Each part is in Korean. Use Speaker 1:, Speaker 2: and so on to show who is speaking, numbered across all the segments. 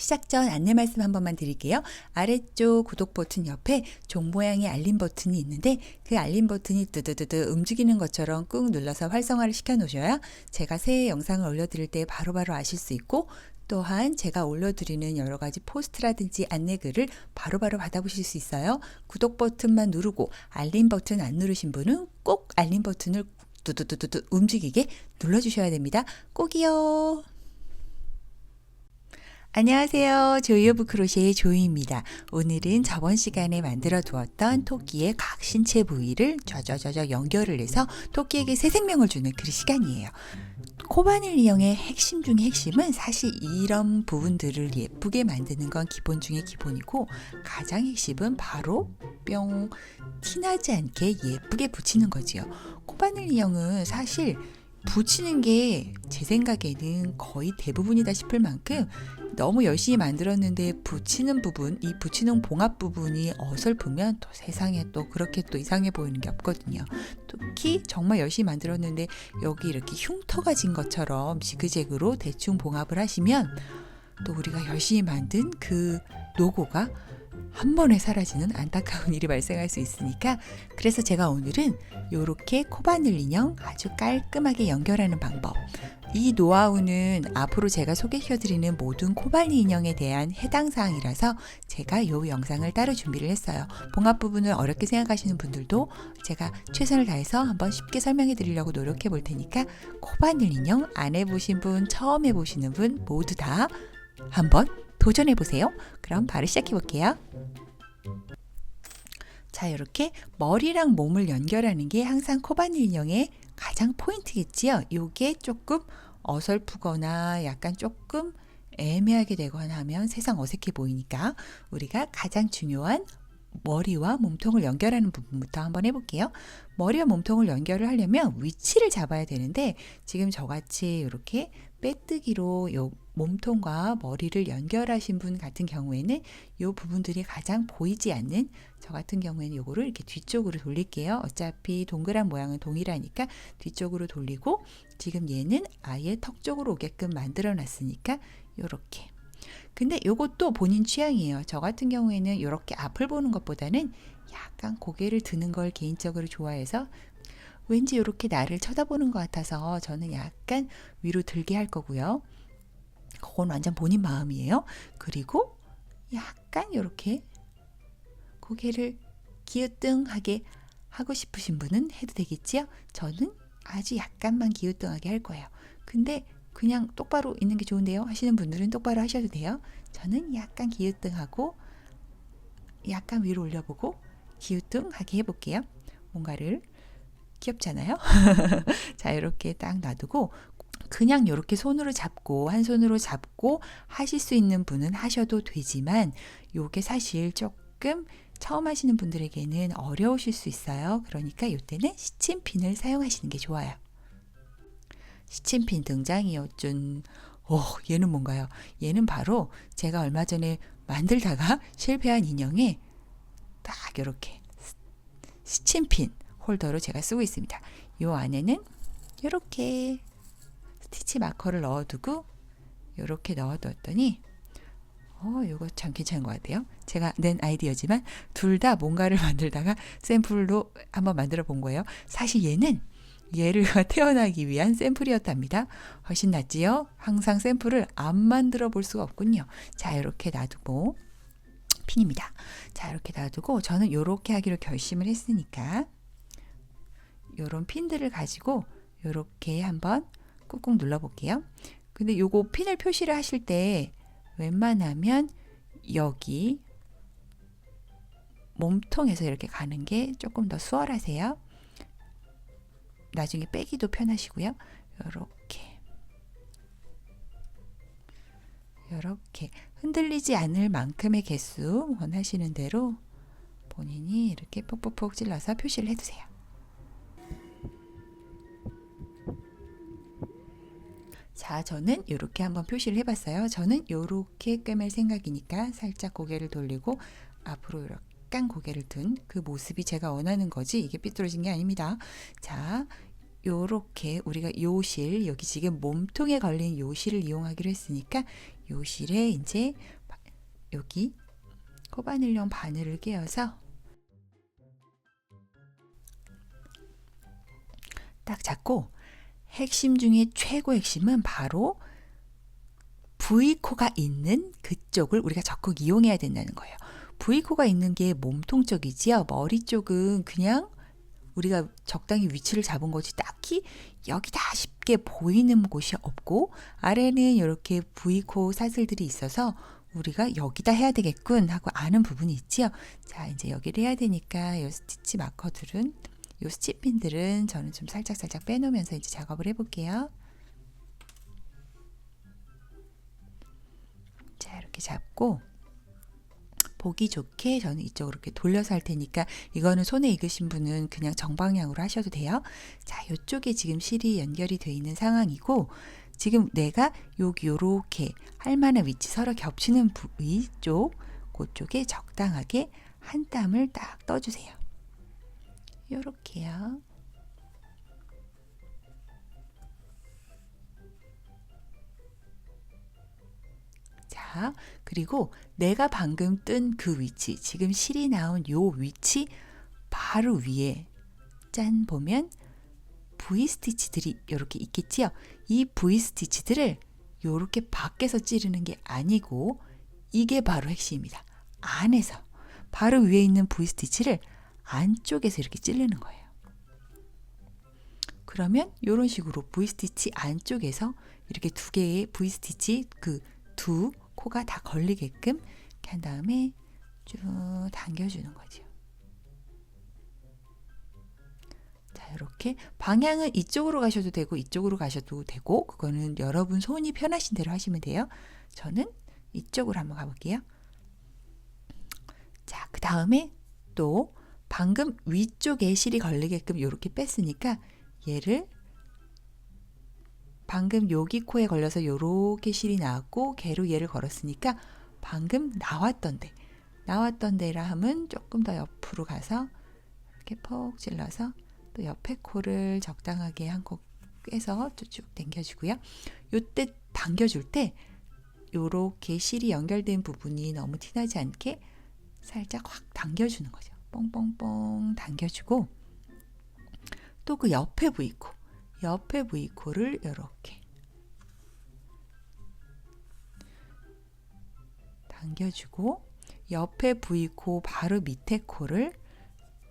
Speaker 1: 시작 전 안내 말씀 한 번만 드릴게요. 아래쪽 구독 버튼 옆에 종 모양의 알림 버튼이 있는데 그 알림 버튼이 뜨드드드 움직이는 것처럼 꾹 눌러서 활성화를 시켜 놓으셔야 제가 새 영상을 올려드릴 때 바로바로 아실 수 있고, 또한 제가 올려드리는 여러 가지 포스트라든지 안내글을 바로바로 받아보실 수 있어요. 구독 버튼만 누르고 알림 버튼 안 누르신 분은 꼭 알림 버튼을 두두두두두 움직이게 눌러주셔야 됩니다. 꼭이요. 안녕하세요. 조이 오브 크로셰의 조이입니다. 오늘은 저번 시간에 만들어 두었던 토끼의 각 신체 부위를 좌좌좌좌 연결을 해서 토끼에게 새 생명을 주는 그 시간이에요. 코바늘 인형의 핵심 중의 핵심은 사실 이런 부분들을 예쁘게 만드는 건 기본 중의 기본이고, 가장 핵심은 바로 뿅 티나지 않게 예쁘게 붙이는 거지요. 코바늘 인형은 사실 붙이는 게 제 생각에는 거의 대부분이다 싶을 만큼 너무 열심히 만들었는데 붙이는 부분, 이 붙이는 봉합 부분이 어설프면 또 세상에 또 그렇게 또 이상해 보이는 게 없거든요. 특히 정말 열심히 만들었는데 여기 이렇게 흉터가 진 것처럼 지그재그로 대충 봉합을 하시면 또 우리가 열심히 만든 그 로고가 한 번에 사라지는 안타까운 일이 발생할 수 있으니까, 그래서 제가 오늘은 이렇게 코바늘 인형 아주 깔끔하게 연결하는 방법, 이 노하우는 앞으로 제가 소개해드리는 모든 코바늘 인형에 대한 해당 사항이라서 제가 이 영상을 따로 준비를 했어요. 봉합 부분을 어렵게 생각하시는 분들도 제가 최선을 다해서 한번 쉽게 설명해 드리려고 노력해 볼 테니까, 코바늘 인형 안 해보신 분, 처음 해보시는 분 모두 다 한번 도전해 보세요. 그럼 바로 시작해 볼게요. 자, 이렇게 머리랑 몸을 연결하는 게 항상 코바늘 인형의 가장 포인트겠지요. 요게 조금 어설프거나 약간 조금 애매하게 되거나 하면 세상 어색해 보이니까 우리가 가장 중요한 머리와 몸통을 연결하는 부분부터 한번 해볼게요. 머리와 몸통을 연결을 하려면 위치를 잡아야 되는데, 지금 저같이 이렇게 빼뜨기로 요 몸통과 머리를 연결하신 분 같은 경우에는 이 부분들이 가장 보이지 않는, 저 같은 경우에는 요거를 이렇게 뒤쪽으로 돌릴게요. 어차피 동그란 모양은 동일하니까 뒤쪽으로 돌리고, 지금 얘는 아예 턱 쪽으로 오게끔 만들어 놨으니까 요렇게. 근데 요것도 본인 취향이에요. 저 같은 경우에는 이렇게 앞을 보는 것보다는 약간 고개를 드는 걸 개인적으로 좋아해서, 왠지 이렇게 나를 쳐다보는 것 같아서 저는 약간 위로 들게 할 거고요. 그건 완전 본인 마음이에요. 그리고 약간 이렇게 고개를 기우뚱하게 하고 싶으신 분은 해도 되겠지요. 저는 아주 약간만 기우뚱하게 할 거예요. 근데 그냥 똑바로 있는 게 좋은데요 하시는 분들은 똑바로 하셔도 돼요. 저는 약간 기우뚱하고 약간 위로 올려보고 기우뚱하게 해볼게요. 뭔가를, 귀엽잖아요. 자, 이렇게 딱 놔두고 그냥 이렇게 손으로 잡고 한 손으로 잡고 하실 수 있는 분은 하셔도 되지만, 요게 사실 조금 처음 하시는 분들에게는 어려우실 수 있어요. 그러니까 이때는 시침핀을 사용하시는 게 좋아요. 시침핀 등장이요. 얘는 뭔가요? 얘는 바로 제가 얼마 전에 만들다가 실패한 인형에 딱 이렇게 시침핀 홀더로 제가 쓰고 있습니다. 이 안에는 이렇게 스티치 마커를 넣어두고 이렇게 넣어뒀더니 이거 참 괜찮은 것 같아요. 제가 낸 아이디어지만 둘 다 뭔가를 만들다가 샘플로 한번 만들어 본 거예요. 사실 얘를 태어나기 위한 샘플이었답니다. 훨씬 낫지요? 항상 샘플을 안 만들어 볼 수가 없군요. 자, 이렇게 놔두고, 핀입니다. 자, 이렇게 놔두고 저는 이렇게 하기로 결심을 했으니까 요런 핀들을 가지고 이렇게 한번 꾹꾹 눌러 볼게요. 근데 요거 핀을 표시를 하실 때 웬만하면 여기 몸통에서 이렇게 가는 게 조금 더 수월하세요. 나중에 빼기도 편하시고요. 요렇게 흔들리지 않을 만큼의 개수 원하시는 대로 본인이 이렇게 뽁뽁뽁 찔러서 표시를 해두세요. 자, 저는 이렇게 한번 표시를 해봤어요. 저는 이렇게 꿰맬 생각이니까 살짝 고개를 돌리고 앞으로 약간 고개를 든 그 모습이 제가 원하는 거지, 이게 삐뚤어진 게 아닙니다. 자, 요렇게 우리가 요 실, 여기 지금 몸통에 걸린 요 실을 이용하기로 했으니까 요 실에 이제 여기 코바늘용 바늘을 끼워서 딱 잡고, 핵심 중에 최고 핵심은 바로 V코가 있는 그쪽을 우리가 적극 이용해야 된다는 거예요. V코가 있는 게 몸통 쪽이지요. 머리 쪽은 그냥 우리가 적당히 위치를 잡은 거지 딱히 여기다 쉽게 보이는 곳이 없고, 아래는 이렇게 V코 사슬들이 있어서 우리가 여기다 해야 되겠군 하고 아는 부분이 있지요. 자, 이제 여기를 해야 되니까 이 스티치 마커들은, 이 스티핀들은 저는 좀 살짝 빼놓으면서 이제 작업을 해볼게요. 자, 이렇게 잡고 보기 좋게 저는 이쪽으로 이렇게 돌려서 할 테니까, 이거는 손에 익으신 분은 그냥 정방향으로 하셔도 돼요. 자, 이쪽에 지금 실이 연결이 되어 있는 상황이고, 지금 내가 여기 요렇게 할 만한 위치 서로 겹치는 부위 쪽, 그쪽에 적당하게 한 땀을 딱 떠주세요. 요렇게요. 자, 그리고 내가 방금 뜬 그 위치, 지금 실이 나온 요 위치 바로 위에 짠 보면 V 스티치들이 이렇게 있겠지요. 이 V 스티치들을 이렇게 밖에서 찌르는 게 아니고, 이게 바로 핵심입니다. 안에서 바로 위에 있는 V 스티치를 안쪽에서 이렇게 찌르는 거예요. 그러면 이런 식으로 V 스티치 안쪽에서 이렇게 두 개의 V 스티치, 그 두 코가 다 걸리게끔 이렇게 한 다음에 쭉 당겨주는 거죠. 자, 이렇게 방향은 이쪽으로 가셔도 되고 이쪽으로 가셔도 되고, 그거는 여러분 손이 편하신 대로 하시면 돼요. 저는 이쪽으로 한번 가볼게요. 자, 그 다음에 또 방금 위쪽에 실이 걸리게끔 이렇게 뺐으니까, 얘를 방금 여기 코에 걸려서 이렇게 실이 나왔고, 걔로 얘를 걸었으니까 방금 나왔던 데라 하면 조금 더 옆으로 가서 이렇게 퍽 찔러서 또 옆에 코를 적당하게 한 코 꿰서 쭉 당겨주고요. 요때 당겨줄 때 요렇게 실이 연결된 부분이 너무 티나지 않게 살짝 확 당겨주는 거죠. 뽕뽕뽕 당겨주고, 또 그 옆에 V코를 이렇게 당겨주고, 옆에 V코 바로 밑에 코를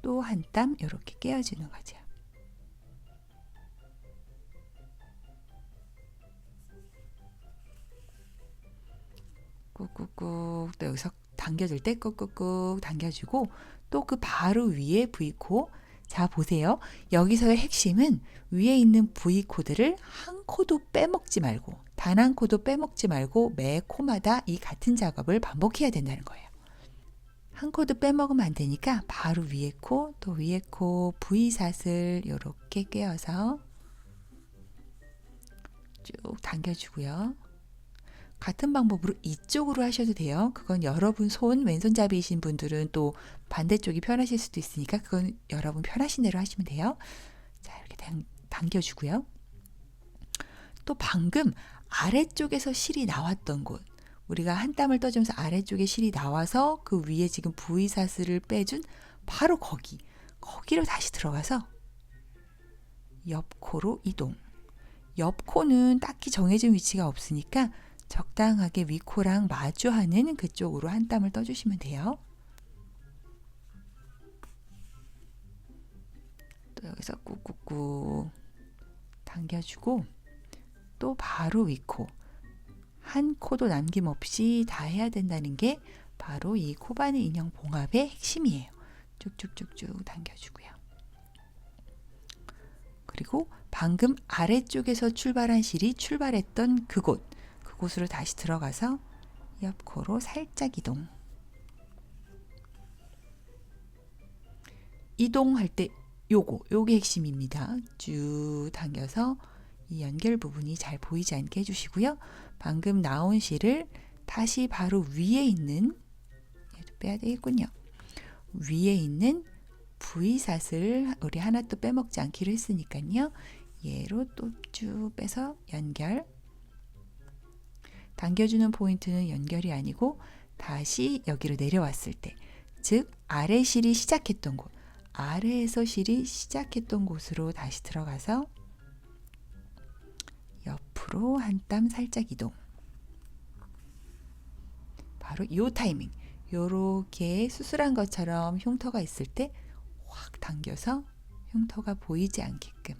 Speaker 1: 또 한 땀 이렇게 깨어주는 거죠. 꾹꾹꾹, 또 여기서 당겨줄 때 꾹꾹꾹 당겨주고, 또 그 바로 위에 V코. 자, 보세요. 여기서의 핵심은 위에 있는 V코들을 한 코도 빼먹지 말고, 단 한 코도 빼먹지 말고 매 코마다 이 같은 작업을 반복해야 된다는 거예요. 한 코도 빼먹으면 안 되니까 바로 위에 코, 또 위에 코 V사슬 이렇게 꿰어서 쭉 당겨주고요. 같은 방법으로 이쪽으로 하셔도 돼요. 그건 여러분 왼손잡이이신 분들은 또 반대쪽이 편하실 수도 있으니까 그건 여러분 편하신 대로 하시면 돼요. 자, 이렇게 당겨주고요. 또 방금 아래쪽에서 실이 나왔던 곳, 우리가 한 땀을 떠주면서 아래쪽에 실이 나와서 그 위에 지금 V사슬을 빼준 바로 거기로 다시 들어가서 옆코로 이동. 옆코는 딱히 정해진 위치가 없으니까 적당하게 위코랑 마주하는 그쪽으로 한 땀을 떠주시면 돼요. 또 여기서 꾹꾹꾹 당겨주고, 또 바로 위코. 한 코도 남김없이 다 해야 된다는 게 바로 이 코바늘 인형 봉합의 핵심이에요. 쭉쭉쭉쭉 당겨주고요. 그리고 방금 아래쪽에서 출발한 실이 출발했던 그곳으로 다시 들어가서 옆코로 살짝 이동할 때 요게 핵심입니다. 쭉 당겨서 이 연결 부분이 잘 보이지 않게 해주시고요. 방금 나온 실을 다시 바로 위에 있는, 얘도 빼야 되겠군요. 위에 있는 V사슬 우리 하나 또 빼먹지 않기로 했으니까요. 얘로 또 쭉 빼서 연결. 당겨주는 포인트는 연결이 아니고 다시 여기로 내려왔을 때, 즉 아래 실이 시작했던 곳, 아래에서 실이 시작했던 곳으로 다시 들어가서 옆으로 한 땀 살짝 이동. 바로 요 타이밍, 요렇게 수술한 것처럼 흉터가 있을 때 확 당겨서 흉터가 보이지 않게끔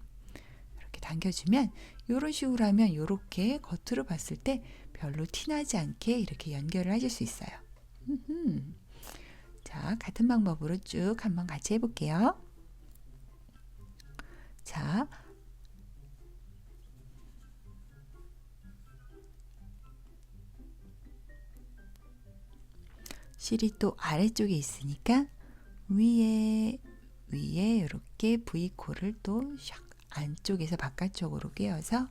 Speaker 1: 이렇게 당겨주면, 요런 식으로 하면 요렇게 겉으로 봤을 때 별로 티나지 않게 이렇게 연결을 하실 수 있어요. 자, 같은 방법으로 쭉 한번 같이 해볼게요. 자, 실이 또 아래쪽에 있으니까 위에 이렇게 V코를 또 샥 안쪽에서 바깥쪽으로 꿰어서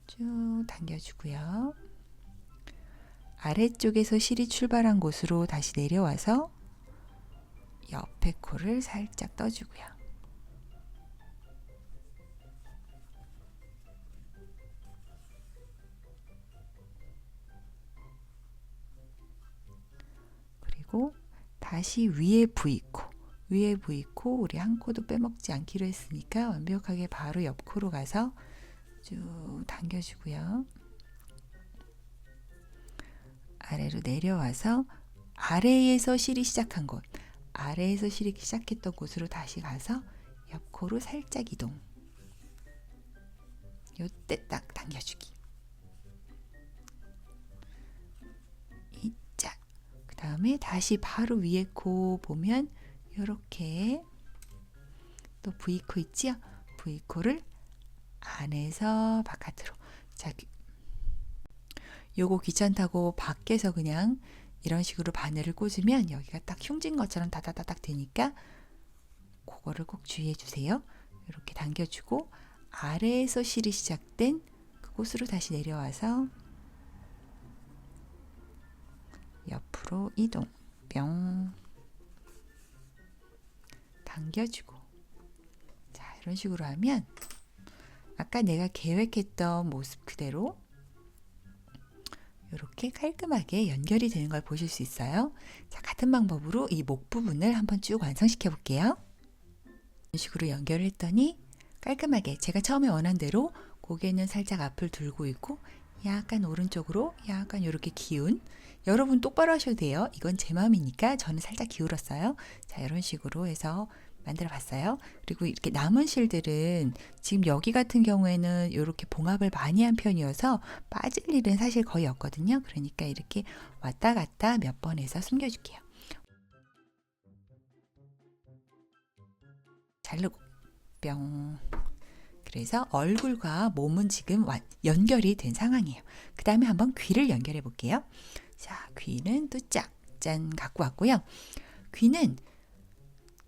Speaker 1: 쭉 당겨주고요. 아래쪽에서 실이 출발한 곳으로 다시 내려와서 옆에 코를 살짝 떠주고요. 그리고 다시 위에 V코, 우리 한 코도 빼먹지 않기로 했으니까 완벽하게 바로 옆 코로 가서 쭉 당겨주고요. 아래로 내려와서 아래에서 실이 시작한 곳, 아래에서 실이 시작했던 곳으로 다시 가서 옆 코로 살짝 이동. 요때 딱 당겨주기. 이자. 그 다음에 다시 바로 위에 코 보면 요렇게 또 V코 있지요? V코를 안에서 바깥으로. 자, 요거 귀찮다고 밖에서 그냥 이런 식으로 바늘을 꽂으면 여기가 딱 흉진 것처럼 다다다닥 되니까 그거를 꼭 주의해 주세요. 이렇게 당겨주고 아래에서 실이 시작된 그곳으로 다시 내려와서 옆으로 이동. 뿅. 당겨주고. 자, 이런 식으로 하면 아까 내가 계획했던 모습 그대로 이렇게 깔끔하게 연결이 되는 걸 보실 수 있어요. 자, 같은 방법으로 이 목 부분을 한번 쭉 완성시켜 볼게요. 이런 식으로 연결을 했더니 깔끔하게 제가 처음에 원한 대로 고개는 살짝 앞을 들고 있고 약간 오른쪽으로 약간 이렇게 기운, 여러분 똑바로 하셔도 돼요. 이건 제 마음이니까 저는 살짝 기울었어요. 자, 이런 식으로 해서 만들어 봤어요. 그리고 이렇게 남은 실들은 지금 여기 같은 경우에는 이렇게 봉합을 많이 한 편이어서 빠질 일은 사실 거의 없거든요. 그러니까 이렇게 왔다 갔다 몇 번 해서 숨겨줄게요. 자르고 뿅. 그래서 얼굴과 몸은 지금 연결이 된 상황이에요. 그 다음에 한번 귀를 연결해 볼게요. 자, 귀는 또 짠 갖고 왔고요. 귀는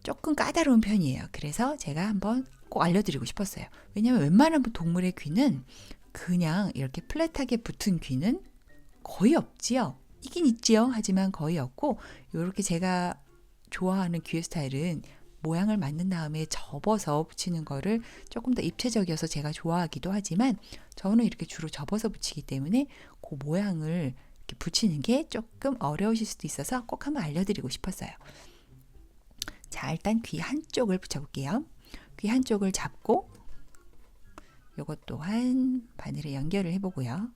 Speaker 1: 조금 까다로운 편이에요. 그래서 제가 한번 꼭 알려드리고 싶었어요. 왜냐하면 웬만한 동물의 귀는 그냥 이렇게 플랫하게 붙은 귀는 거의 없지요. 있긴 있지요. 하지만 거의 없고, 이렇게 제가 좋아하는 귀의 스타일은 모양을 만든 다음에 접어서 붙이는 거를 조금 더 입체적이어서 제가 좋아하기도 하지만, 저는 이렇게 주로 접어서 붙이기 때문에 그 모양을 이렇게 붙이는 게 조금 어려우실 수도 있어서 꼭 한번 알려드리고 싶었어요. 자, 일단 귀 한쪽을 붙여볼게요. 귀 한쪽을 잡고 요것 또한 바늘에 연결을 해보고요.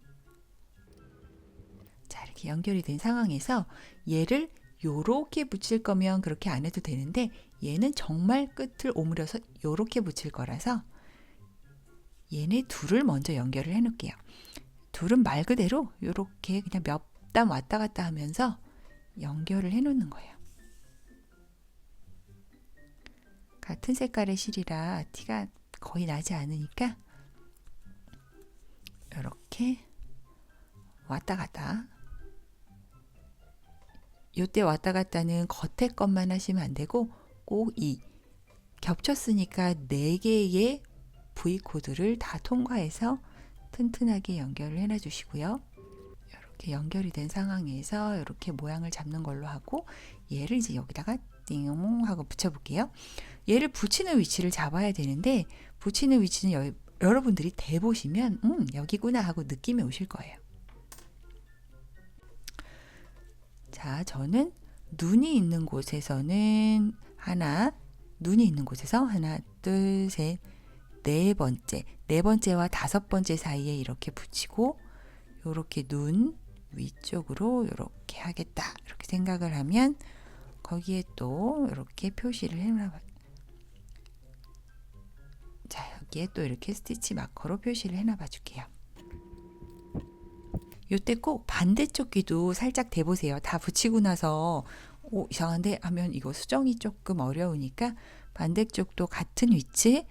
Speaker 1: 자, 이렇게 연결이 된 상황에서 얘를 요렇게 붙일 거면 그렇게 안 해도 되는데, 얘는 정말 끝을 오므려서 요렇게 붙일 거라서 얘네 둘을 먼저 연결을 해 놓을게요. 둘은 말 그대로 요렇게 그냥 몇 땀 왔다 갔다 하면서 연결을 해 놓는 거예요. 같은 색깔의 실이라 티가 거의 나지 않으니까 이렇게 왔다 갔다. 요때 왔다 갔다는 겉에 것만 하시면 안 되고 꼭 이 겹쳤으니까 4개의 V코드를 다 통과해서 튼튼하게 연결을 해놔 주시고요. 이렇게 연결이 된 상황에서 이렇게 모양을 잡는 걸로 하고, 얘를 이제 여기다가 띵 하고 붙여볼게요. 얘를 붙이는 위치를 잡아야 되는데, 붙이는 위치는 여기 여러분들이 대보시면 여기구나 하고 느낌이 오실 거예요. 자, 저는 눈이 있는 곳에서는 눈이 있는 곳에서 하나, 둘, 셋, 네 번째와 다섯 번째 사이에 이렇게 붙이고 요렇게 눈 위쪽으로 이렇게 하겠다. 이렇게 생각을 하면 거기에 또 이렇게 표시를 해놔. 자, 여기에 또 이렇게 스티치 마커로 표시를 해놔봐 줄게요. 요때 꼭 반대쪽 귀도 살짝 대보세요. 다 붙이고 나서 이상한데 하면 이거 수정이 조금 어려우니까 반대쪽도 같은 위치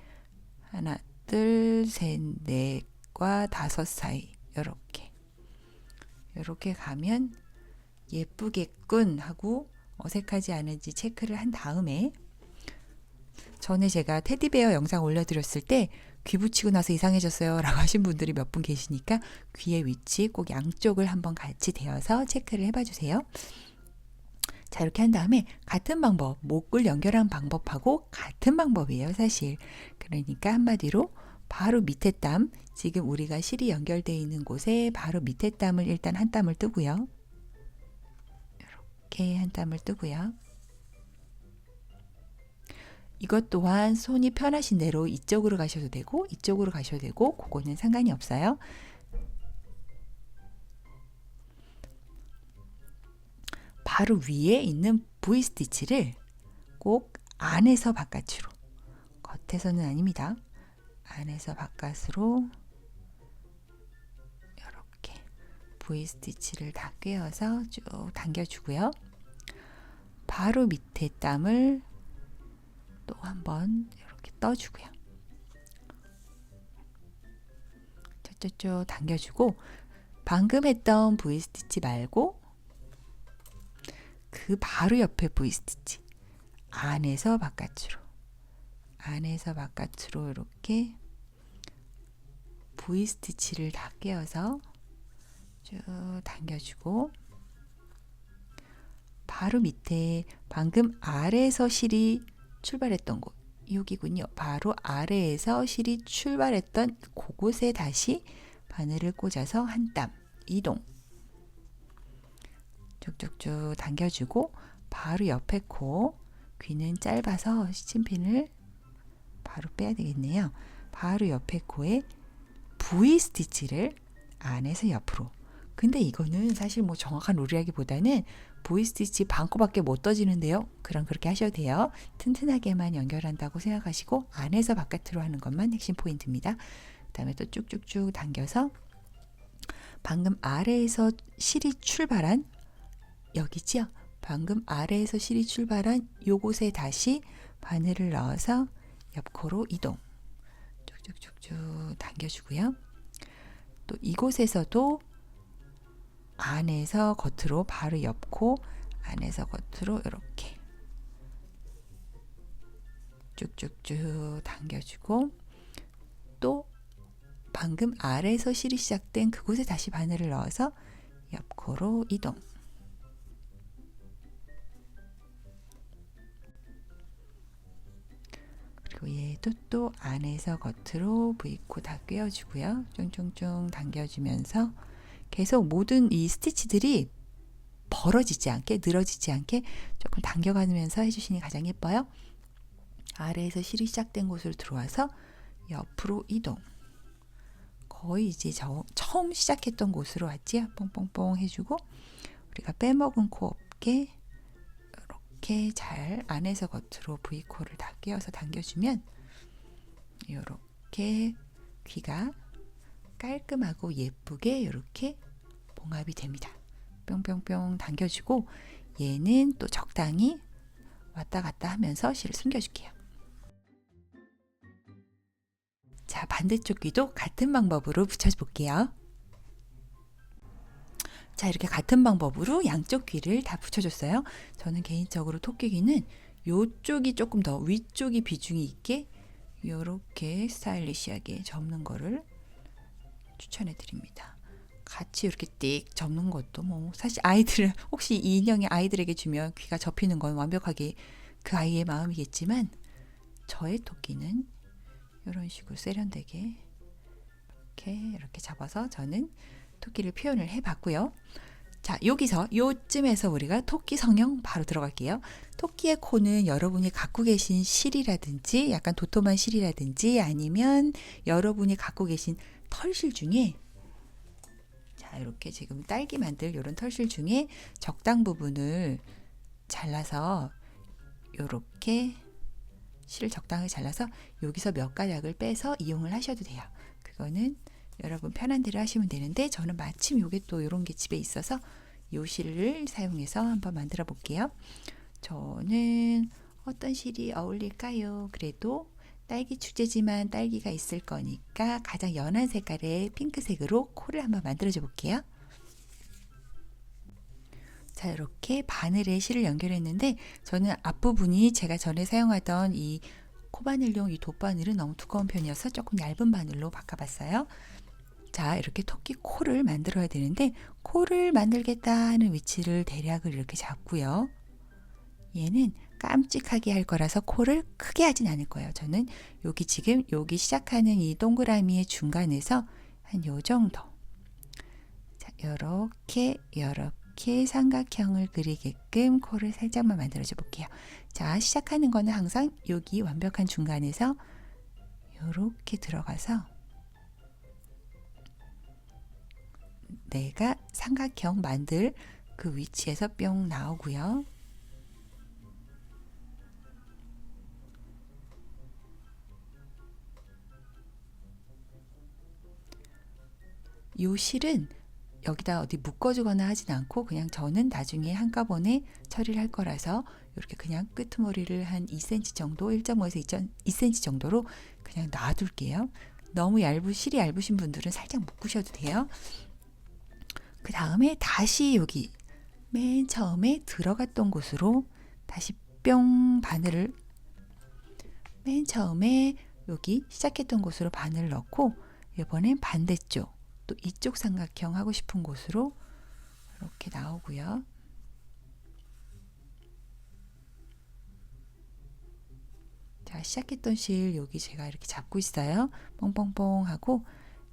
Speaker 1: 하나, 둘, 셋, 넷과 다섯 사이 이렇게 가면 예쁘겠군 하고 어색하지 않은지 체크를 한 다음에 전에 제가 테디베어 영상 올려드렸을 때 귀 붙이고 나서 이상해졌어요 라고 하신 분들이 몇 분 계시니까 귀의 위치 꼭 양쪽을 한번 같이 대어서 체크를 해봐 주세요. 자, 이렇게 한 다음에 같은 방법, 목을 연결한 방법하고 같은 방법이에요, 사실. 그러니까 한마디로 바로 밑에 땀, 지금 우리가 실이 연결되어 있는 곳에 바로 밑에 땀을 일단 한 땀을 뜨고요. 이렇게 한 땀을 뜨고요. 이것 또한 손이 편하신 대로 이쪽으로 가셔도 되고 이쪽으로 가셔도 되고 그거는 상관이 없어요. 바로 위에 있는 V스티치를 꼭 안에서 바깥으로, 겉에서는 아닙니다. 안에서 바깥으로 이렇게 V스티치를 다 꿰어서 쭉 당겨주고요. 바로 밑에 땀을 또 한번 이렇게 떠주고요. 쭉쭉쭉 당겨주고 방금 했던 V스티치 말고 그 바로 옆에 V스티치 안에서 바깥으로 이렇게 V스티치를 다 꿰어서 쭉 당겨주고 바로 밑에 방금 아래에서 실이 출발했던 곳 여기군요. 바로 아래에서 실이 출발했던 그곳에 다시 바늘을 꽂아서 한 땀 이동 쭉쭉쭉 당겨주고 바로 옆에 코 귀는 짧아서 시침핀을 바로 빼야 되겠네요. 바로 옆에 코에 V 스티치를 안에서 옆으로. 근데 이거는 사실 뭐 정확한 룰이라기보다는 V 스티치 반코밖에 못 떠지는데요. 그럼 그렇게 하셔도 돼요. 튼튼하게만 연결한다고 생각하시고 안에서 바깥으로 하는 것만 핵심 포인트입니다. 그 다음에 또 쭉쭉쭉 당겨서 방금 아래에서 실이 출발한 여기지요. 방금 아래에서 실이 출발한 요곳에 다시 바늘을 넣어서 옆코로 이동. 쭉쭉쭉쭉 당겨주고요. 또 이곳에서도 안에서 겉으로 바로 옆코 안에서 겉으로 이렇게 쭉쭉쭉 당겨주고 또 방금 아래에서 실이 시작된 그곳에 다시 바늘을 넣어서 옆코로 이동. 그리고 얘도 또 안에서 겉으로 V코 다 꿰어주고요. 쫑쫑쫑 당겨주면서 계속 모든 이 스티치들이 벌어지지 않게 늘어지지 않게 조금 당겨가면서 해주시니 가장 예뻐요. 아래에서 실이 시작된 곳으로 들어와서 옆으로 이동. 거의 이제 처음 시작했던 곳으로 왔지요. 뽕뽕뽕 해주고 우리가 빼먹은 코 없게 이렇게 잘 안에서 겉으로 V코를 다 끼워서 당겨주면 이렇게 귀가 깔끔하고 예쁘게 이렇게 봉합이 됩니다. 뿅뿅뿅 당겨주고 얘는 또 적당히 왔다 갔다 하면서 실을 숨겨줄게요. 자, 반대쪽 귀도 같은 방법으로 붙여볼게요. 자, 이렇게 같은 방법으로 양쪽 귀를 다 붙여줬어요. 저는 개인적으로 토끼귀는 이쪽이 조금 더 위쪽이 비중이 있게 이렇게 스타일리시하게 접는 거를 추천해 드립니다. 같이 이렇게 띡 접는 것도 뭐 사실 아이들은 혹시 이 인형이 아이들에게 주면 귀가 접히는 건 완벽하게 그 아이의 마음이겠지만 저의 토끼는 이런 식으로 세련되게 이렇게 잡아서 저는 토끼를 표현을 해 봤고요. 자, 여기서 요쯤에서 우리가 토끼 성형 바로 들어갈게요. 토끼의 코는 여러분이 갖고 계신 실이라든지 약간 도톰한 실이라든지 아니면 여러분이 갖고 계신 털실 중에, 자, 이렇게 지금 딸기 만들 이런 털실 중에 적당 부분을 잘라서 이렇게 실을 적당히 잘라서 여기서 몇 가닥을 빼서 이용을 하셔도 돼요. 그거는 여러분 편한 대로 하시면 되는데, 저는 마침 요게 또 이런 게 집에 있어서 요 실을 사용해서 한번 만들어 볼게요. 저는 어떤 실이 어울릴까요? 그래도 딸기 축제지만 딸기가 있을 거니까 가장 연한 색깔의 핑크색으로 코를 한번 만들어 줘 볼게요. 자, 이렇게 바늘에 실을 연결했는데, 저는 앞부분이 제가 전에 사용하던 이 코바늘용 이 돗바늘은 너무 두꺼운 편이어서 조금 얇은 바늘로 바꿔봤어요. 자, 이렇게 토끼 코를 만들어야 되는데, 코를 만들겠다 하는 위치를 대략을 이렇게 잡고요. 얘는 깜찍하게 할 거라서 코를 크게 하진 않을 거예요. 저는 여기 지금 여기 시작하는 이 동그라미의 중간에서 한 요 정도. 자, 요렇게 삼각형을 그리게끔 코를 살짝만 만들어 줘 볼게요. 자, 시작하는 거는 항상 여기 완벽한 중간에서 요렇게 들어가서 내가 삼각형 만들 그 위치에서 뿅 나오고요. 요 실은 여기다 어디 묶어주거나 하진 않고 그냥 저는 나중에 한꺼번에 처리를 할 거라서 이렇게 그냥 끄트머리를 한 2cm 정도, 1.5에서 2cm 정도로 그냥 놔둘게요. 너무 실이 얇으신 분들은 살짝 묶으셔도 돼요. 그 다음에 다시 여기 맨 처음에 들어갔던 곳으로 다시 뿅 바늘을, 맨 처음에 여기 시작했던 곳으로 바늘을 넣고, 이번엔 반대쪽 또 이쪽 삼각형 하고 싶은 곳으로 이렇게 나오고요. 자, 시작했던 실 여기 제가 이렇게 잡고 있어요. 뽕뽕뽕 하고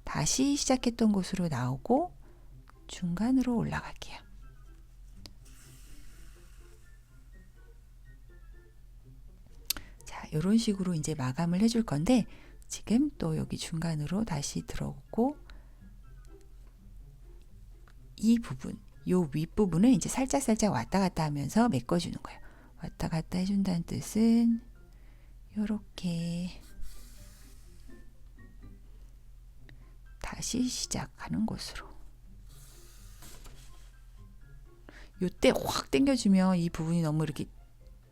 Speaker 1: 다시 시작했던 곳으로 나오고 중간으로 올라갈게요. 자, 이런 식으로 이제 마감을 해줄 건데, 지금 또 여기 중간으로 다시 들어오고, 이 부분, 요 윗부분을 이제 살짝 왔다 갔다 하면서 메꿔주는 거예요. 왔다 갔다 해준다는 뜻은 요렇게 다시 시작하는 곳으로. 요때 확 당겨주면 이 부분이 너무 이렇게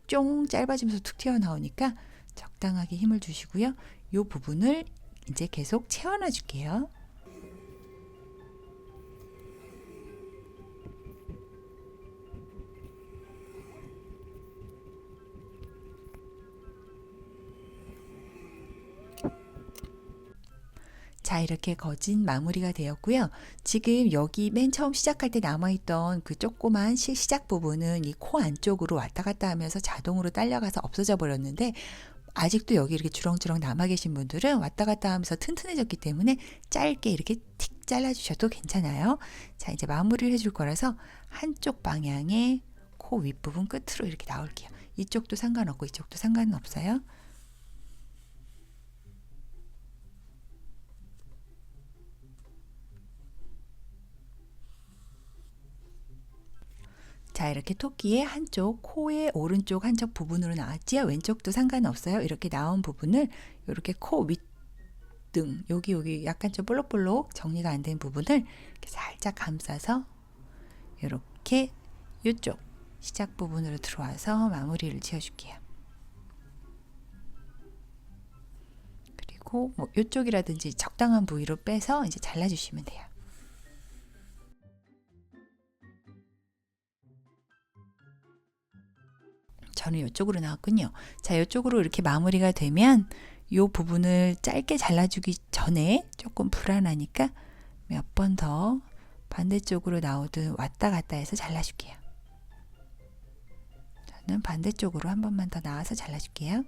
Speaker 1: 쫑 짧아지면서 툭 튀어나오니까 적당하게 힘을 주시고요. 요 부분을 이제 계속 채워놔 줄게요. 자, 이렇게 거진 마무리가 되었고요. 지금 여기 맨 처음 시작할 때 남아있던 그 조그만 시작 부분은 이 코 안쪽으로 왔다 갔다 하면서 자동으로 딸려가서 없어져 버렸는데, 아직도 여기 이렇게 주렁주렁 남아 계신 분들은 왔다 갔다 하면서 튼튼해졌기 때문에 짧게 이렇게 틱 잘라주셔도 괜찮아요. 자, 이제 마무리를 해줄 거라서 한쪽 방향의 코 윗부분 끝으로 이렇게 나올게요. 이쪽도 상관없고 이쪽도 상관은 없어요. 자, 이렇게 토끼의 한쪽, 코의 오른쪽 한쪽 부분으로 나왔지요. 왼쪽도 상관없어요. 이렇게 나온 부분을 이렇게 코 윗등, 여기 약간 좀 볼록볼록 정리가 안 된 부분을 이렇게 살짝 감싸서 이렇게 이쪽 시작 부분으로 들어와서 마무리를 지어줄게요. 그리고 뭐 이쪽이라든지 적당한 부위로 빼서 이제 잘라주시면 돼요. 저는 이쪽으로 나왔군요. 자, 이쪽으로 이렇게 마무리가 되면 이 부분을 짧게 잘라주기 전에 조금 불안하니까 몇 번 더 반대쪽으로 나오듯 왔다 갔다 해서 잘라줄게요. 저는 반대쪽으로 한 번만 더 나와서 잘라줄게요.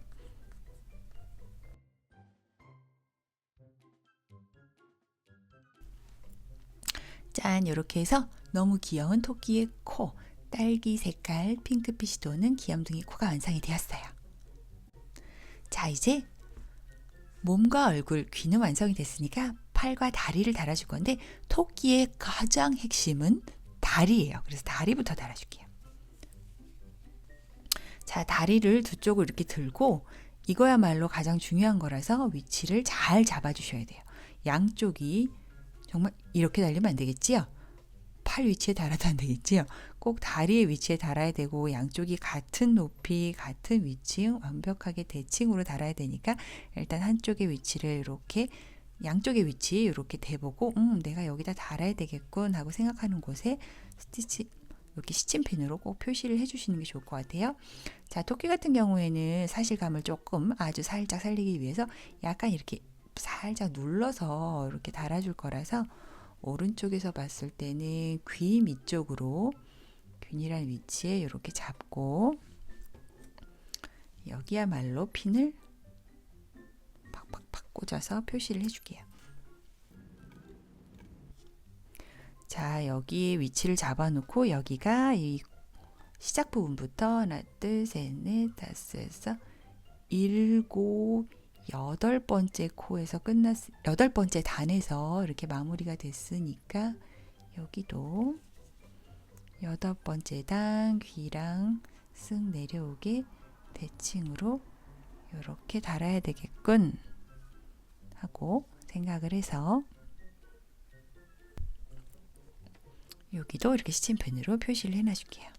Speaker 1: 짠, 이렇게 해서 너무 귀여운 토끼의 코, 딸기 색깔 핑크빛이 도는 귀염둥이 코가 완성이 되었어요. 자, 이제 몸과 얼굴, 귀는 완성이 됐으니까 팔과 다리를 달아줄 건데 토끼의 가장 핵심은 다리예요. 그래서 다리부터 달아줄게요. 자, 다리를 두 쪽을 이렇게 들고 이거야말로 가장 중요한 거라서 위치를 잘 잡아주셔야 돼요. 양쪽이 정말 이렇게 달리면 안 되겠지요? 팔 위치에 달아도 안 되겠지요? 꼭 다리의 위치에 달아야 되고 양쪽이 같은 높이, 같은 위치, 완벽하게 대칭으로 달아야 되니까 일단 한쪽의 위치를 이렇게 양쪽의 위치 이렇게 대보고 내가 여기다 달아야 되겠군 하고 생각하는 곳에 스티치 이렇게 시침핀으로 꼭 표시를 해주시는 게 좋을 것 같아요. 자, 토끼 같은 경우에는 사실감을 조금 아주 살짝 살리기 위해서 약간 이렇게 살짝 눌러서 이렇게 달아줄 거라서 오른쪽에서 봤을 때는 귀 밑쪽으로 균일한 위치에 이렇게 잡고 여기야말로 핀을 팍팍팍 꽂아서 표시를 해줄게요. 자, 여기 위치를 잡아놓고 여기가 이 시작 부분부터 하나, 둘, 셋, 넷, 다섯, 여섯, 일곱, 여덟 번째 코에서 여덟 번째 단에서 이렇게 마무리가 됐으니까 여기도 여덟 번째 단 귀랑 쓱 내려오게 대칭으로 이렇게 달아야 되겠군 하고 생각을 해서 여기도 이렇게 시침펜으로 표시를 해놔줄게요.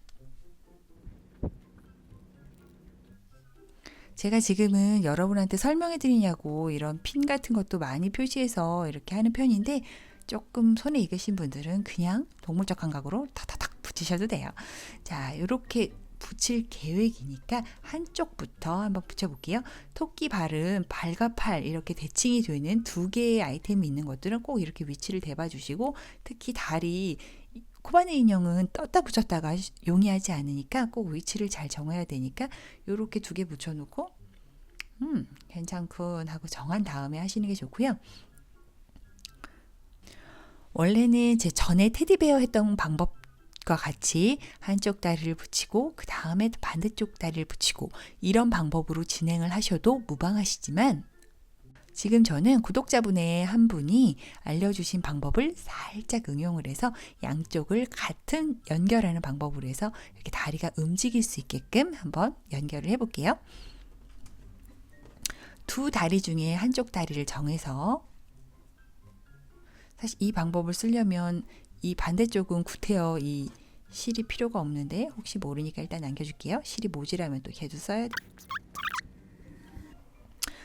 Speaker 1: 제가 지금은 여러분한테 설명해 드리냐고 이런 핀 같은 것도 많이 표시해서 이렇게 하는 편인데 조금 손에 익으신 분들은 그냥 동물적 감각으로 탁탁탁 붙이셔도 돼요. 자, 이렇게 붙일 계획이니까 한쪽부터 한번 붙여볼게요. 토끼 발은 발과 팔 이렇게 대칭이 되는 두 개의 아이템이 있는 것들은 꼭 이렇게 위치를 대봐 주시고 특히 다리 코바늘 인형은 떴다 붙였다가 용이하지 않으니까 꼭 위치를 잘 정해야 되니까 이렇게 두 개 붙여놓고 괜찮군 하고 정한 다음에 하시는 게 좋고요. 원래는 제 전에 테디베어 했던 방법과 같이 한쪽 다리를 붙이고 그 다음에 반대쪽 다리를 붙이고 이런 방법으로 진행을 하셔도 무방하시지만 지금 저는 구독자분의 한 분이 알려주신 방법을 살짝 응용을 해서 양쪽을 같은 연결하는 방법으로 해서 이렇게 다리가 움직일 수 있게끔 한번 연결을 해볼게요. 두 다리 중에 한쪽 다리를 정해서 사실 이 방법을 쓰려면 이 반대쪽은 구태여 이 실이 필요가 없는데 혹시 모르니까 일단 남겨줄게요. 실이 모자라면 또 걔도 써야 돼요.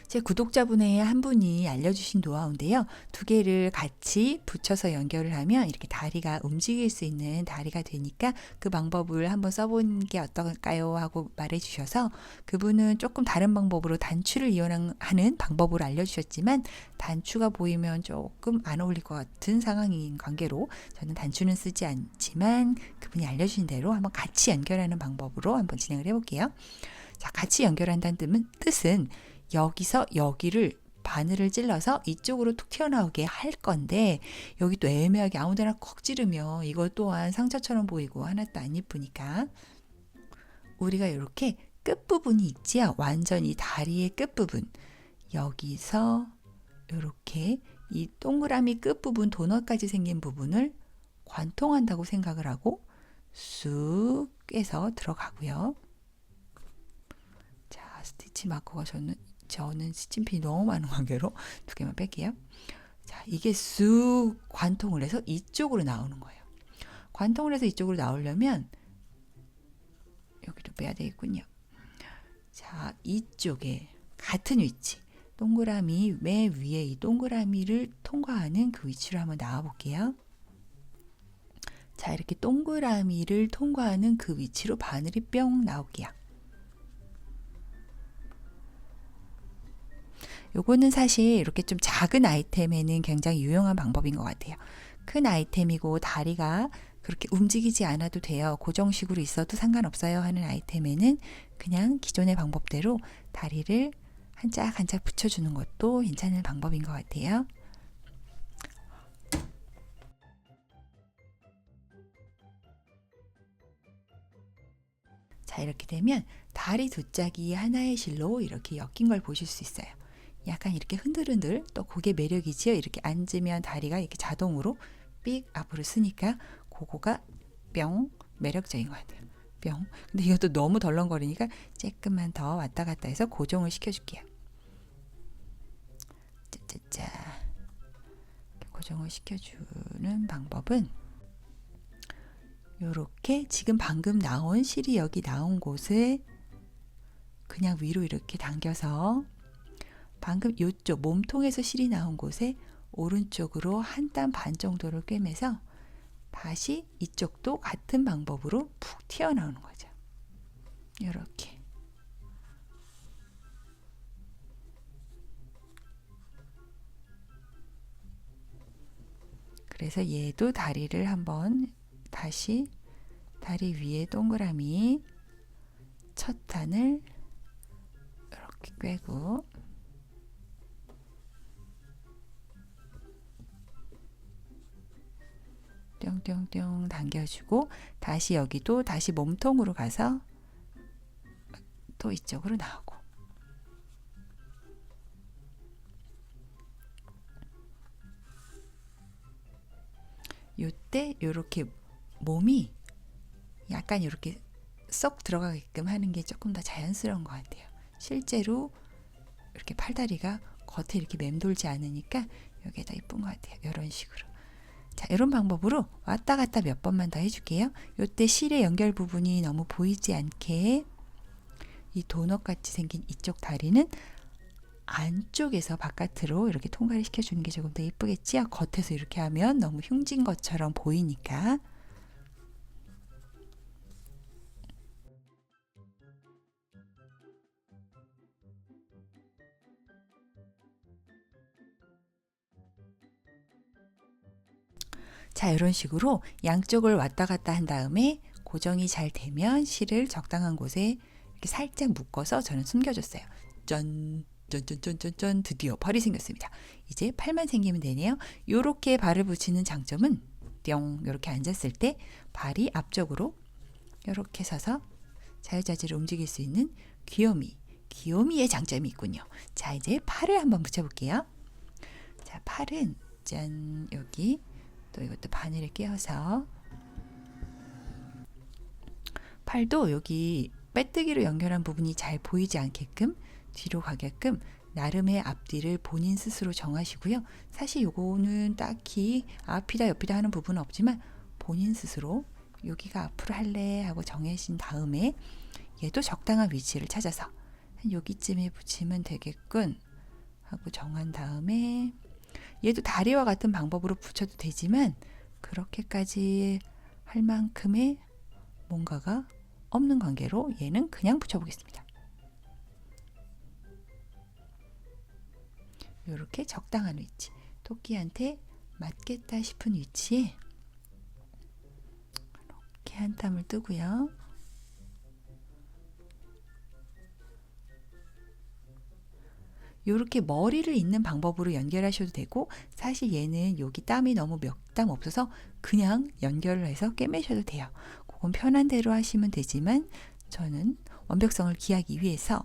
Speaker 1: 제 구독자분의 한 분이 알려주신 노하우인데요. 두 개를 같이 붙여서 연결을 하면 이렇게 다리가 움직일 수 있는 다리가 되니까 그 방법을 한번 써본 게 어떨까요? 하고 말해주셔서 그분은 조금 다른 방법으로 단추를 이용하는 방법으로 알려주셨지만 단추가 보이면 조금 안 어울릴 것 같은 상황인 관계로 저는 단추는 쓰지 않지만 그분이 알려주신 대로 한번 같이 연결하는 방법으로 한번 진행을 해볼게요. 자, 같이 연결한다는 뜻은 여기서 여기를 바늘을 찔러서 이쪽으로 툭 튀어나오게 할 건데 여기 또 애매하게 아무데나 콕 찌르면 이것 또한 상처처럼 보이고 하나도 안 이쁘니까 우리가 이렇게 끝부분이 있지요. 완전히 다리의 끝부분 여기서 이렇게 이 동그라미 끝부분 도넛까지 생긴 부분을 관통한다고 생각을 하고 쑥 깨서 들어가고요. 자, 스티치 마커가 저는 스침핀이 너무 많은 관계로 두 개만 뺄게요. 자, 이게 쑥 관통을 해서 이쪽으로 나오는 거예요. 관통을 해서 이쪽으로 나오려면 여기도 빼야 되겠군요. 자, 이쪽에 같은 위치 동그라미 맨 위에 이 동그라미를 통과하는 그 위치로 한번 나와 볼게요. 자, 이렇게 동그라미를 통과하는 그 위치로 바늘이 뿅 나올게요. 요거는 사실 이렇게 좀 작은 아이템에는 굉장히 유용한 방법인 것 같아요. 큰 아이템이고 다리가 그렇게 움직이지 않아도 돼요. 고정식으로 있어도 상관없어요 하는 아이템에는 그냥 기존의 방법대로 다리를 한 짝 한 짝 붙여주는 것도 괜찮은 방법인 것 같아요. 자, 이렇게 되면 다리 두 짝이 하나의 실로 이렇게 엮인 걸 보실 수 있어요. 약간 이렇게 흔들흔들, 또 그게 매력이지요. 이렇게 앉으면 다리가 이렇게 자동으로 삑 앞으로 쓰니까 그거가 뿅 매력적인 것 같아요. 뿅. 근데 이것도 너무 덜렁거리니까 조금만 더 왔다 갔다 해서 고정을 시켜줄게요. 짜짜짜. 고정을 시켜주는 방법은 요렇게 지금 방금 나온 실이 여기 나온 곳에 그냥 위로 이렇게 당겨서 방금 이쪽 몸통에서 실이 나온 곳에 오른쪽으로 한 땀 반 정도를 꿰매서 다시 이쪽도 같은 방법으로 푹 튀어나오는 거죠. 이렇게. 그래서 얘도 다리를 한번 다시 다리 위에 동그라미 첫 단을 이렇게 꿰고 뿅뿅뿅 당겨주고 다시 여기도 다시 몸통으로 가서 또 이쪽으로 나오고 요때 요렇게 몸이 약간 이렇게 쏙 들어가게끔 하는 게 조금 더 자연스러운 것 같아요. 실제로 이렇게 팔다리가 겉에 이렇게 맴돌지 않으니까 이게 더 이쁜 것 같아요. 이런 식으로. 자, 이런 방법으로 왔다 갔다 몇 번만 더 해줄게요. 요때 실의 연결 부분이 너무 보이지 않게 이 도넛 같이 생긴 이쪽 다리는 안쪽에서 바깥으로 이렇게 통과를 시켜주는 게 조금 더 예쁘겠지요? 겉에서 이렇게 하면 너무 흉진 것처럼 보이니까. 자, 이런 식으로 양쪽을 왔다 갔다 한 다음에 고정이 잘 되면 실을 적당한 곳에 이렇게 살짝 묶어서 저는 숨겨줬어요. 짠! 짠짠짠짠짠 드디어 발이 생겼습니다. 이제 팔만 생기면 되네요. 요렇게 발을 붙이는 장점은 뿅 요렇게 앉았을 때 발이 앞쪽으로 요렇게 서서 자유자재로 움직일 수 있는 귀요미의 장점이 있군요. 자, 이제 팔을 한번 붙여볼게요. 자, 팔은 짠 여기 또 이것도 바늘을 끼워서 팔도 여기 빼뜨기로 연결한 부분이 잘 보이지 않게끔 뒤로 가게끔 나름의 앞뒤를 본인 스스로 정하시고요. 사실 요거는 딱히 앞이다 옆이다 하는 부분은 없지만 본인 스스로 여기가 앞으로 할래 하고 정하신 다음에 얘도 적당한 위치를 찾아서 한 여기쯤에 붙이면 되겠군 하고 정한 다음에 얘도 다리와 같은 방법으로 붙여도 되지만 그렇게까지 할 만큼의 뭔가가 없는 관계로 얘는 그냥 붙여보겠습니다. 이렇게 적당한 위치, 토끼한테 맞겠다 싶은 위치에 이렇게 한 땀을 뜨고요. 이렇게 머리를 잇는 방법으로 연결하셔도 되고 사실 얘는 여기 땀이 너무 몇 땀 없어서 그냥 연결을 해서 꿰매셔도 돼요. 그건 편한 대로 하시면 되지만 저는 완벽성을 기하기 위해서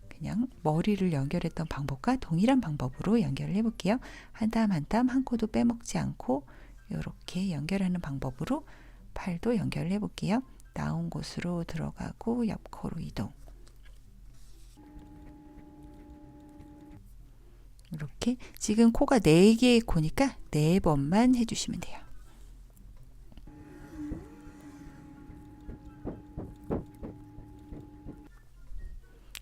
Speaker 1: 그냥 머리를 연결했던 방법과 동일한 방법으로 연결을 해볼게요. 한 땀 한 땀 한 코도 빼먹지 않고 이렇게 연결하는 방법으로 팔도 연결을 해볼게요. 나온 곳으로 들어가고 옆코로 이동. 이렇게 지금 코가 4개의 코니까 4번만 해주시면 돼요.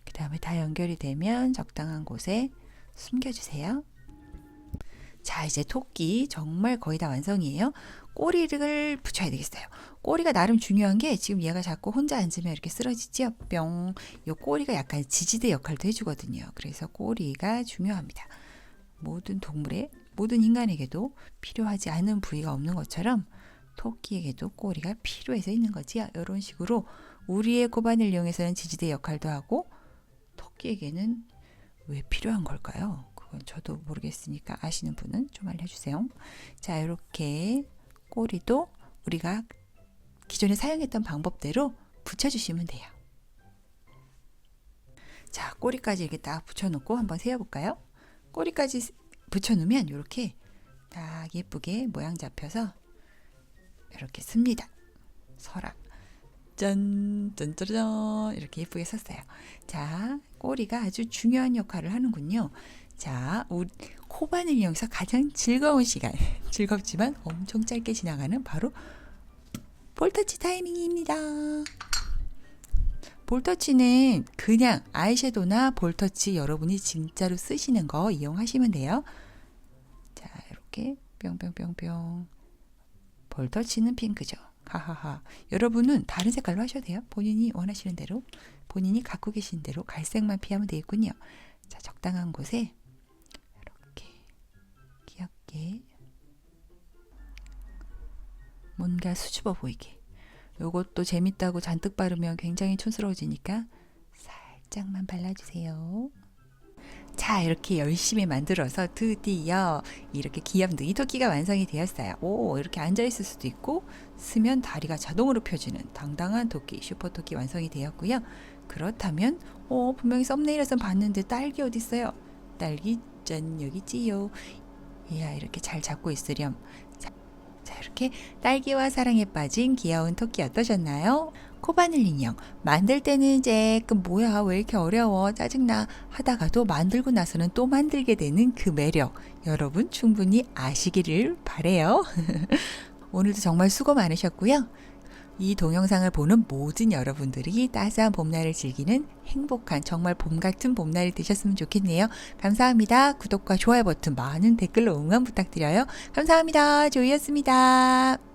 Speaker 1: 그 다음에 다 연결이 되면 적당한 곳에 숨겨주세요. 자, 이제 토끼 정말 거의 다 완성이에요. 꼬리를 붙여야 되겠어요. 꼬리가 나름 중요한 게 지금 얘가 자꾸 혼자 앉으면 이렇게 쓰러지죠. 뿅. 이 꼬리가 약간 지지대 역할도 해주거든요. 그래서 꼬리가 중요합니다. 모든 동물의 모든 인간에게도 필요하지 않은 부위가 없는 것처럼 토끼에게도 꼬리가 필요해서 있는 거지요. 이런 식으로 우리의 고반을 이용해서는 지지대 역할도 하고 토끼에게는 왜 필요한 걸까요? 그건 저도 모르겠으니까 아시는 분은 좀 알려주세요. 자, 이렇게 꼬리도 우리가 기존에 사용했던 방법대로 붙여주시면 돼요. 자, 꼬리까지 이렇게 딱 붙여놓고 한번 세어볼까요? 꼬리까지 붙여놓으면 이렇게 딱 예쁘게 모양 잡혀서 이렇게 씁니다. 서라. 짠, 짠짜잔 이렇게 예쁘게 섰어요. 자, 꼬리가 아주 중요한 역할을 하는군요. 자, 우리 코바늘 인형에서 가장 즐거운 시간, 즐겁지만 엄청 짧게 지나가는 바로 볼터치 타이밍입니다. 볼터치는 그냥 아이섀도우나 볼터치 여러분이 진짜로 쓰시는 거 이용하시면 돼요. 자, 이렇게 뿅뿅뿅뿅. 볼터치는 핑크죠. 하하하. 여러분은 다른 색깔로 하셔도 돼요. 본인이 원하시는 대로, 본인이 갖고 계신 대로 갈색만 피하면 되겠군요. 자, 적당한 곳에 이렇게 귀엽게 뭔가 수줍어 보이게. 요것도 재밌다고 잔뜩 바르면 굉장히 촌스러워지니까 살짝만 발라주세요. 자, 이렇게 열심히 만들어서 드디어 이렇게 귀염둥이 토끼가 완성이 되었어요. 오, 이렇게 앉아있을 수도 있고 쓰면 다리가 자동으로 펴지는 당당한 토끼, 슈퍼 토끼 완성이 되었고요. 그렇다면 분명히 썸네일에서 봤는데 딸기 어디 있어요? 딸기 짠, 여기 있지요. 이야, 이렇게 잘 잡고 있으렴. 자, 이렇게 딸기와 사랑에 빠진 귀여운 토끼 어떠셨나요? 코바늘 인형 만들 때는 조금 뭐야 왜 이렇게 어려워 짜증나 하다가도 만들고 나서는 또 만들게 되는 그 매력 여러분 충분히 아시기를 바래요. 오늘도 정말 수고 많으셨고요. 이 동영상을 보는 모든 여러분들이 따스한 봄날을 즐기는 행복한 정말 봄 같은 봄날이 되셨으면 좋겠네요. 감사합니다. 구독과 좋아요 버튼 많은 댓글로 응원 부탁드려요. 감사합니다. 조이였습니다.